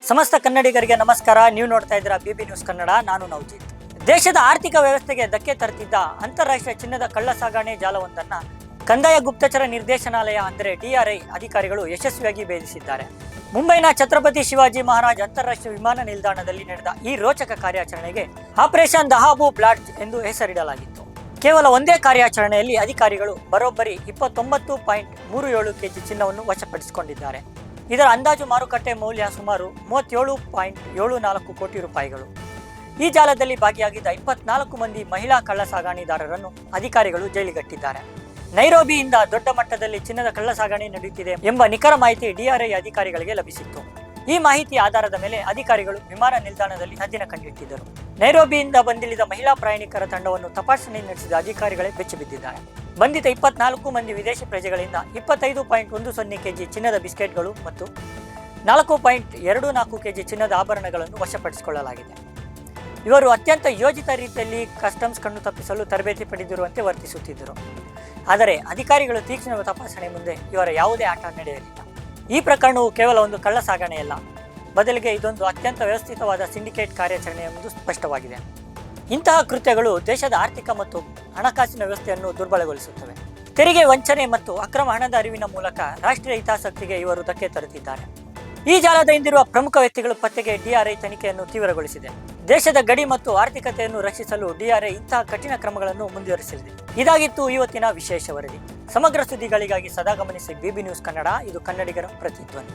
ಸಮಸ್ತ ಕನ್ನಡಿಗರಿಗೆ ನಮಸ್ಕಾರ. ನೀವು ನೋಡ್ತಾ ಇದ್ದೀರಾ ಬಿಬಿ ನ್ಯೂಸ್ ಕನ್ನಡ. ನಾನು ನವಜಿತ್. ದೇಶದ ಆರ್ಥಿಕ ವ್ಯವಸ್ಥೆಗೆ ಧಕ್ಕೆ ತರುತ್ತಿದ್ದ ಅಂತಾರಾಷ್ಟ್ರೀಯ ಚಿನ್ನದ ಕಳ್ಳ ಸಾಗಣೆ ಜಾಲವೊಂದನ್ನ ಕಂದಾಯ ಗುಪ್ತಚರ ನಿರ್ದೇಶನಾಲಯ ಅಂದರೆ DRI ಅಧಿಕಾರಿಗಳು ಯಶಸ್ವಿಯಾಗಿ ಭೇದಿಸಿದ್ದಾರೆ. ಮುಂಬೈನ ಛತ್ರಪತಿ ಶಿವಾಜಿ ಮಹಾರಾಜ್ ಅಂತಾರಾಷ್ಟ್ರೀಯ ವಿಮಾನ ನಿಲ್ದಾಣದಲ್ಲಿ ನಡೆದ ಈ ರೋಚಕ ಕಾರ್ಯಾಚರಣೆಗೆ ಆಪರೇಷನ್ ದಹಾಬು ಬ್ಲಾಸ್ಟ್ ಎಂದು ಹೆಸರಿಡಲಾಗಿತ್ತು. ಕೇವಲ ಒಂದೇ ಕಾರ್ಯಾಚರಣೆಯಲ್ಲಿ ಅಧಿಕಾರಿಗಳು ಬರೋಬ್ಬರಿ 29.37 kg ಚಿನ್ನವನ್ನು ವಶಪಡಿಸಿಕೊಂಡಿದ್ದಾರೆ. ಇದರ ಅಂದಾಜು ಮಾರುಕಟ್ಟೆ ಮೌಲ್ಯ ಸುಮಾರು 37.74 ಕೋಟಿ ರೂಪಾಯಿಗಳು. ಈ ಜಾಲದಲ್ಲಿ ಭಾಗಿಯಾಗಿದ್ದ 24 ಮಂದಿ ಮಹಿಳಾ ಕಳ್ಳ ಸಾಗಣೆದಾರರನ್ನು ಅಧಿಕಾರಿಗಳು ಜೈಲಿಗಟ್ಟಿದ್ದಾರೆ. ನೈರೋಬಿಯಿಂದ ದೊಡ್ಡ ಮಟ್ಟದಲ್ಲಿ ಚಿನ್ನದ ಕಳ್ಳ ಸಾಗಣೆ ನಡೆಯುತ್ತಿದೆ ಎಂಬ ನಿಖರ ಮಾಹಿತಿ DRI ಅಧಿಕಾರಿಗಳಿಗೆ ಲಭಿಸಿತ್ತು. ಈ ಮಾಹಿತಿ ಆಧಾರದ ಮೇಲೆ ಅಧಿಕಾರಿಗಳು ವಿಮಾನ ನಿಲ್ದಾಣದಲ್ಲಿ ಹದ್ದಿನ ಕಂಡಿಟ್ಟಿದ್ದರು. ನೈರೋಬಿಯಿಂದ ಬಂದಿಳಿದ ಮಹಿಳಾ ಪ್ರಯಾಣಿಕರ ತಂಡವನ್ನು ತಪಾಸಣೆ ನಡೆಸಿದ ಅಧಿಕಾರಿಗಳೇ ಬೆಚ್ಚಿಬಿದ್ದಿದ್ದಾರೆ. ಬಂಧಿತ 24 ಮಂದಿ ವಿದೇಶಿ ಪ್ರಜೆಗಳಿಂದ 25.10 kg ಚಿನ್ನದ ಬಿಸ್ಕೆಟ್ಗಳು ಮತ್ತು 4.24 kg ಚಿನ್ನದ ಆಭರಣಗಳನ್ನು ವಶಪಡಿಸಿಕೊಳ್ಳಲಾಗಿದೆ. ಇವರು ಅತ್ಯಂತ ಯೋಜಿತ ರೀತಿಯಲ್ಲಿ ಕಸ್ಟಮ್ಸ್ ಕಣ್ಣು ತಪ್ಪಿಸಲು ತರಬೇತಿ ಪಡೆದಿರುವಂತೆ ವರ್ತಿಸುತ್ತಿದ್ದರು. ಆದರೆ ಅಧಿಕಾರಿಗಳು ತೀಕ್ಷ್ಣ ತಪಾಸಣೆ ಮುಂದೆ ಇವರ ಯಾವುದೇ ಆಟ ನಡೆಯಲಿಲ್ಲ. ಈ ಪ್ರಕರಣವು ಕೇವಲ ಒಂದು ಕಳ್ಳ ಸಾಗಣೆಯಲ್ಲ, ಬದಲಿಗೆ ಇದೊಂದು ಅತ್ಯಂತ ವ್ಯವಸ್ಥಿತವಾದ ಸಿಂಡಿಕೇಟ್ ಕಾರ್ಯಾಚರಣೆ ಎಂಬುದು ಸ್ಪಷ್ಟವಾಗಿದೆ. ಇಂತಹ ಕೃತ್ಯಗಳು ದೇಶದ ಆರ್ಥಿಕ ಮತ್ತು ಹಣಕಾಸಿನ ವ್ಯವಸ್ಥೆಯನ್ನು ದುರ್ಬಲಗೊಳಿಸುತ್ತವೆ. ತೆರಿಗೆ ವಂಚನೆ ಮತ್ತು ಅಕ್ರಮ ಹಣದ ಅರಿವಿನ ಮೂಲಕ ರಾಷ್ಟ್ರೀಯ ಹಿತಾಸಕ್ತಿಗೆ ಇವರು ಧಕ್ಕೆ ತರುತ್ತಿದ್ದಾರೆ. ಈ ಜಾಲದ ಹಿಂದಿರುವ ಪ್ರಮುಖ ವ್ಯಕ್ತಿಗಳ ಪತ್ತೆಗೆ DRI ತನಿಖೆಯನ್ನು ತೀವ್ರಗೊಳಿಸಿದೆ. ದೇಶದ ಗಡಿ ಮತ್ತು ಆರ್ಥಿಕತೆಯನ್ನು ರಕ್ಷಿಸಲು DRI ಇಂತಹ ಕಠಿಣ ಕ್ರಮಗಳನ್ನು ಮುಂದುವರಿಸಲಿದೆ. ಇದಾಗಿತ್ತು ಇವತ್ತಿನ ವಿಶೇಷ ವರದಿ. ಸಮಗ್ರ ಸುದ್ದಿಗಳಿಗಾಗಿ ಸದಾ ಗಮನಿಸಿ ಬಿಬಿ ನ್ಯೂಸ್ ಕನ್ನಡ. ಇದು ಕನ್ನಡಿಗರ ಪ್ರತಿಧ್ವನಿ.